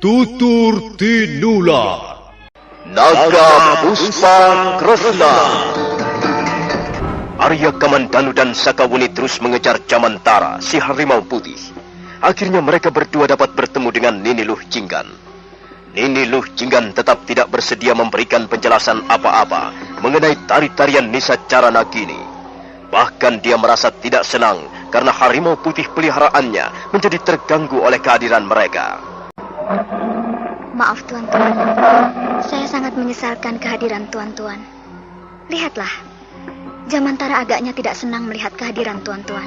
Tutur Tinula, Naga Puspa Kresna. Arya Kamandanu dan Sakawuni terus mengejar Jamantara, si harimau putih. Akhirnya mereka berdua dapat bertemu dengan Nini Luh Jinggan. Nini Luh Jinggan tetap tidak bersedia memberikan penjelasan apa-apa mengenai tari-tarian Nisa Caranagini. Bahkan dia merasa tidak senang karena harimau putih peliharaannya menjadi terganggu oleh kehadiran mereka. Maaf tuan-tuan, saya sangat menyesalkan kehadiran tuan-tuan. Lihatlah, Jamantara agaknya tidak senang melihat kehadiran tuan-tuan.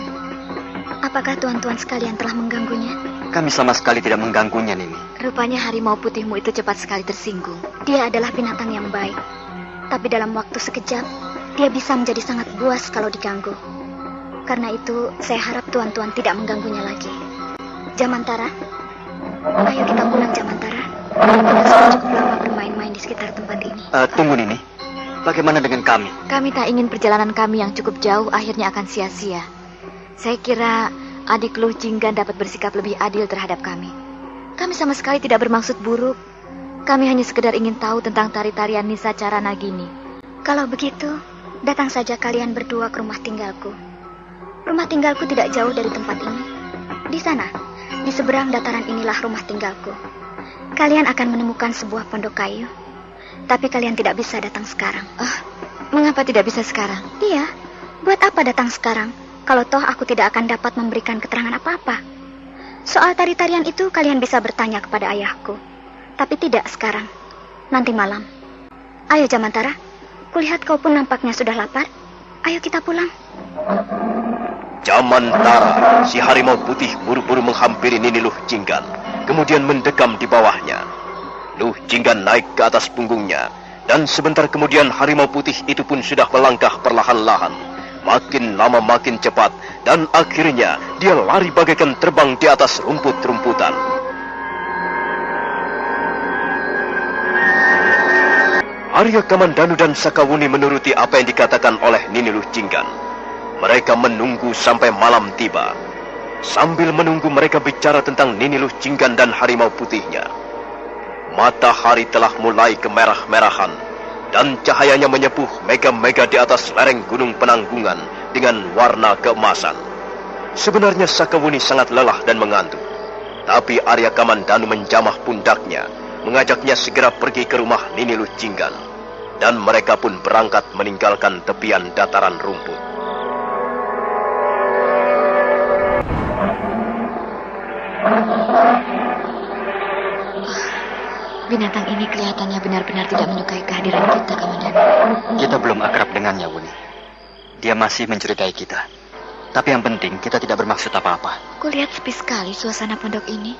Apakah tuan-tuan sekalian telah mengganggunya? Kami sama sekali tidak mengganggunya, Nini. Rupanya harimau putihmu itu cepat sekali tersinggung. Dia adalah binatang yang baik. Tapi dalam waktu sekejap, dia bisa menjadi sangat buas kalau diganggu. Karena itu, saya harap tuan-tuan tidak mengganggunya lagi. Jamantara, ayo kita pulang, Jamantara. Kita sudah cukup lama bermain-main di sekitar tempat ini. Tunggu, Nini. Bagaimana dengan kami? Kami tak ingin perjalanan kami yang cukup jauh akhirnya akan sia-sia. Saya kira adik Luh Jinggan dapat bersikap lebih adil terhadap kami. Kami sama sekali tidak bermaksud buruk. Kami hanya sekedar ingin tahu tentang tari-tarian Nisa Caranagini. Kalau begitu, datang saja kalian berdua ke rumah tinggalku. Rumah tinggalku tidak jauh dari tempat ini. Di sana, di seberang dataran inilah rumah tinggalku. Kalian akan menemukan sebuah pondok kayu. Tapi kalian tidak bisa datang sekarang. Mengapa tidak bisa sekarang? Iya, buat apa datang sekarang? Kalau toh aku tidak akan dapat memberikan keterangan apa-apa. Soal tari-tarian itu kalian bisa bertanya kepada ayahku. Tapi tidak sekarang. Nanti malam. Ayo Jamantara, kulihat kau pun nampaknya sudah lapar. Ayo kita pulang. Jamantara, si harimau putih buru-buru menghampiri Nini Luh Jinggan, kemudian mendekam di bawahnya. Luh Jinggan naik ke atas punggungnya, dan sebentar kemudian harimau putih itu pun sudah melangkah perlahan-lahan. Makin lama makin cepat, dan akhirnya dia lari bagaikan terbang di atas rumput-rumputan. Arya Kamandanu dan Sakawuni menuruti apa yang dikatakan oleh Nini Luh Jinggan. Mereka menunggu sampai malam tiba. Sambil menunggu mereka bicara tentang Nini Luh Jinggan dan harimau putihnya. Matahari telah mulai kemerah-merahan, dan cahayanya menyepuh mega-mega di atas lereng gunung Penanggungan dengan warna keemasan. Sebenarnya Sakawuni sangat lelah dan mengantuk. Tapi Arya Kamandanu menjamah pundaknya, mengajaknya segera pergi ke rumah Nini Luh Jinggan. Dan mereka pun berangkat meninggalkan tepian dataran rumput. Binatang ini kelihatannya benar-benar tidak menyukai kehadiran kita, Kamandanu. Kita belum akrab dengannya, Wuni. Dia masih mencurigai kita. Tapi yang penting, kita tidak bermaksud apa-apa. Kulihat sepi sekali suasana pondok ini.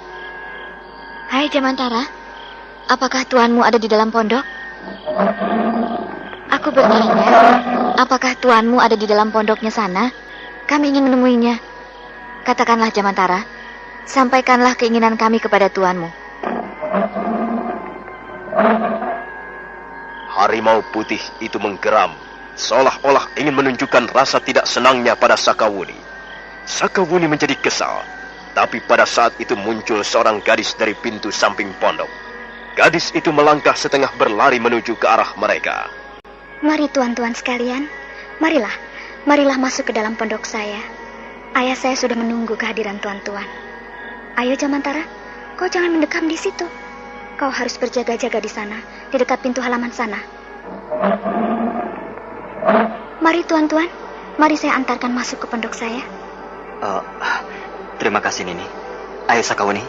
Hai Jamantara, apakah tuanmu ada di dalam pondok? Aku bertanya, apakah tuanmu ada di dalam pondoknya sana? Kami ingin menemuinya. Katakanlah Jamantara, sampaikanlah keinginan kami kepada tuanmu. Harimau putih itu menggeram, seolah-olah ingin menunjukkan rasa tidak senangnya pada Sakawuni. Sakawuni menjadi kesal, tapi pada saat itu muncul seorang gadis dari pintu samping pondok. Gadis itu melangkah setengah berlari menuju ke arah mereka. Mari tuan-tuan sekalian, marilah masuk ke dalam pondok saya. Ayah saya sudah menunggu kehadiran tuan-tuan. Ayo Jamantara, kau jangan mendekam di situ. Kau harus berjaga-jaga di sana, di dekat pintu halaman sana. Mari tuan-tuan, mari saya antarkan masuk ke pondok saya. Terima kasih, Nini. Ayo Sakawuni.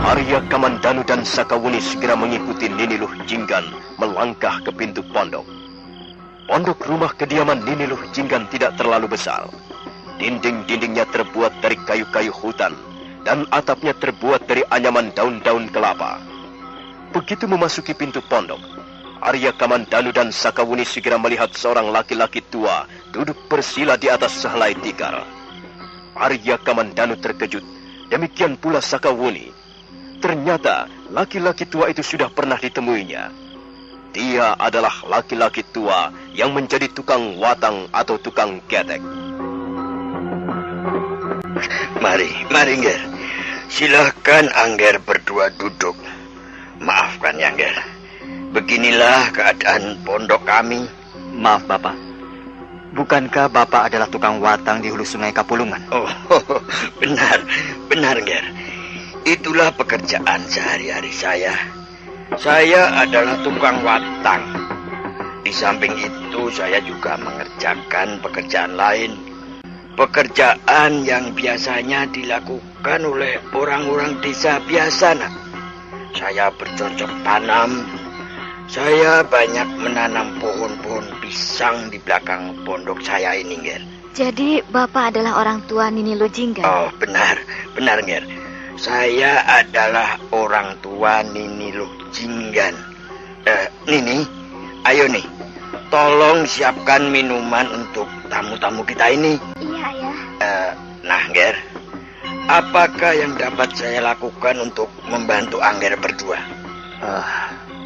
Arya Kamandanu dan Sakawuni segera mengikuti Nini Luh Jinggan melangkah ke pintu pondok. Pondok rumah kediaman Nini Luh Jinggan tidak terlalu besar. Dinding-dindingnya terbuat dari kayu-kayu hutan, dan atapnya terbuat dari anyaman daun-daun kelapa. Begitu memasuki pintu pondok, Arya Kamandanu dan Sakawuni segera melihat seorang laki-laki tua duduk bersila di atas sehelai tikar. Arya Kamandanu terkejut, demikian pula Sakawuni. Ternyata laki-laki tua itu sudah pernah ditemuinya. Dia adalah laki-laki tua yang menjadi tukang watang atau tukang ketek. Mari Angger. Silahkan Angger berdua duduk. beginilah keadaan pondok kami. Maaf Bapak, bukankah Bapak adalah tukang watang di hulu sungai Kapulungan? Oh, benar Nger. Itulah pekerjaan sehari-hari saya. Saya adalah tukang watang. Di samping itu saya juga mengerjakan pekerjaan lain. Pekerjaan yang biasanya dilakukan oleh orang-orang desa biasa, nak. Saya bercocok tanam. Saya banyak menanam pohon-pohon pisang di belakang pondok saya ini, Nger. Jadi Bapak adalah orang tua Nini Lujinggan? Oh, benar, Nger. Saya adalah orang tua Nini Lujinggan. Nini, ayo nih, tolong siapkan minuman untuk tamu-tamu kita ini. Iya, Ayah. Nah, Nger, apakah yang dapat saya lakukan untuk membantu Angger berdua?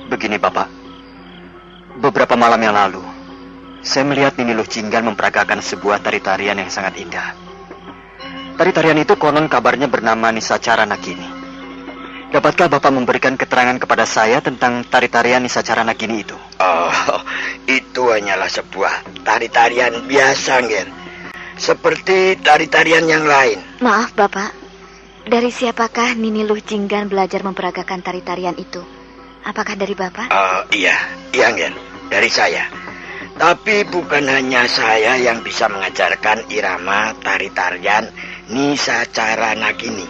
Begini Bapak, beberapa malam yang lalu, saya melihat Nini Lujinggan memperagakan sebuah tari-tarian yang sangat indah. Tari-tarian itu konon kabarnya bernama Nisacara Nagini. Dapatkah Bapak memberikan keterangan kepada saya tentang tari-tarian Nisacara Nagini itu? Oh, itu hanyalah sebuah tari-tarian biasa, Nger. Seperti tari-tarian yang lain. Maaf Bapak, dari siapakah Nini Lujinggan belajar memperagakan tari-tarian itu? Apakah dari Bapak? Iya Nger, dari saya. Tapi bukan hanya saya yang bisa mengajarkan irama tari-tarian Nisacara Nagini.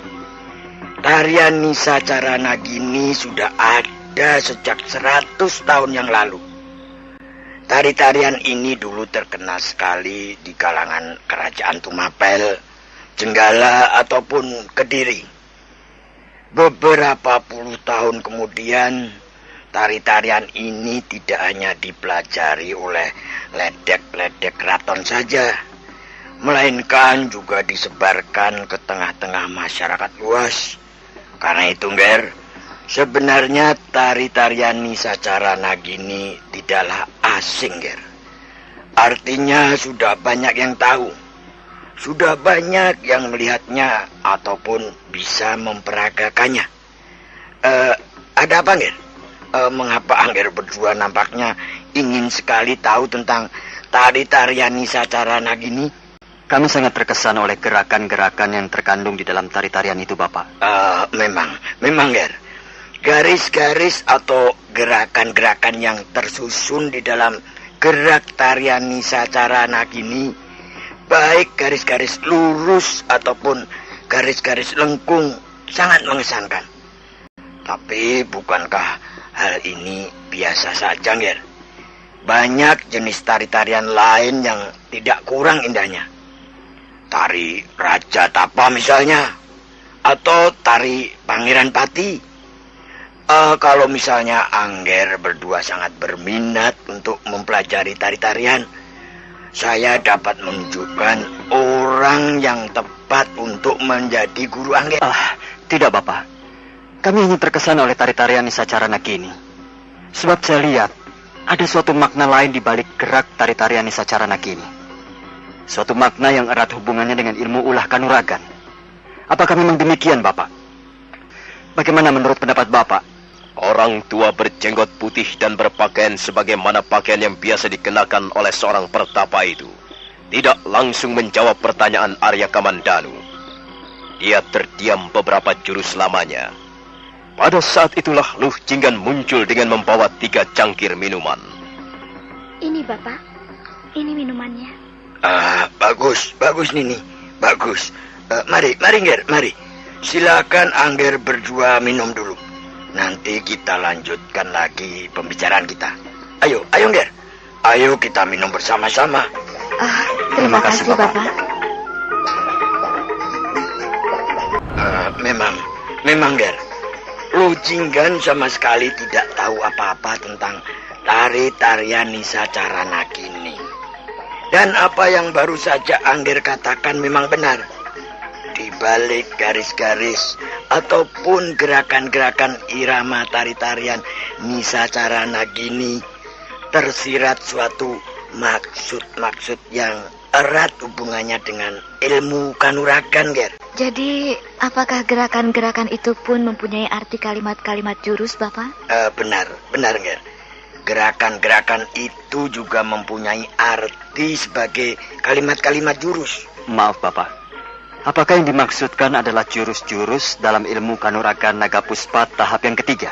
Tarian Nisacara Nagini sudah ada sejak 100 tahun yang lalu. Tari-tarian ini dulu terkenal sekali di kalangan kerajaan Tumapel, Jenggala, ataupun Kediri. Beberapa puluh tahun kemudian, tari-tarian ini tidak hanya dipelajari oleh ledek-ledek keraton saja, melainkan juga disebarkan ke tengah-tengah masyarakat luas. Karena itu, Nger, sebenarnya tari-tarian Nisacara Nagini tidaklah asing, Nger. Artinya sudah banyak yang tahu, sudah banyak yang melihatnya ataupun bisa memperagakannya. Ada apa, Nger? Mengapa Angger berdua nampaknya ingin sekali tahu tentang tari-tarian Nisacara Nagini? Kami sangat terkesan oleh gerakan-gerakan yang terkandung di dalam tari-tarian itu, Bapak. Memang, Nger. Garis-garis atau gerakan-gerakan yang tersusun di dalam gerak tarian Nisacara Nagini, baik garis-garis lurus ataupun garis-garis lengkung, sangat mengesankan. Tapi bukankah hal ini biasa saja, Nger? Banyak jenis tari-tarian lain yang tidak kurang indahnya. Tari Raja Tapa misalnya, atau tari Pangeran Pati. Kalau misalnya Angger berdua sangat berminat untuk mempelajari tari-tarian, saya dapat menunjukkan orang yang tepat untuk menjadi guru Angger. Tidak, Bapak. Kami hanya terkesan oleh tari-tarian Nisacara Nagini. Sebab saya lihat ada suatu makna lain di balik gerak tari-tarian Nisacara Nagini. Suatu makna yang erat hubungannya dengan ilmu ulah kanuragan. Apakah memang demikian, Bapak? Bagaimana menurut pendapat Bapak? Orang tua berjenggot putih dan berpakaian sebagaimana pakaian yang biasa dikenakan oleh seorang pertapa itu tidak langsung menjawab pertanyaan Arya Kamandanu. Dia terdiam beberapa jurus lamanya. Pada saat itulah Lujinggan muncul dengan membawa 3 cangkir minuman. Ini Bapak, ini minumannya. Bagus Nini, bagus. Mari Nger, mari. Silakan Angger berdua minum dulu. Nanti kita lanjutkan lagi pembicaraan kita. Ayo Nger. Ayo kita minum bersama-sama. Terima kasih Bapak. Memang Nger. Lujinggan sama sekali tidak tahu apa-apa tentang tari-tarian Nisacara Nagini. Dan apa yang baru saja Angger katakan memang benar. Di balik garis-garis ataupun gerakan-gerakan irama tari-tarian Nisacara Nagini tersirat suatu maksud-maksud yang erat hubungannya dengan ilmu kanuragan, Ger. Jadi, apakah gerakan-gerakan itu pun mempunyai arti kalimat-kalimat jurus, Bapak? Benar, Ger. Gerakan-gerakan itu juga mempunyai arti sebagai kalimat-kalimat jurus. Maaf, Bapak. Apakah yang dimaksudkan adalah jurus-jurus dalam ilmu kanuragan naga puspa tahap yang ketiga?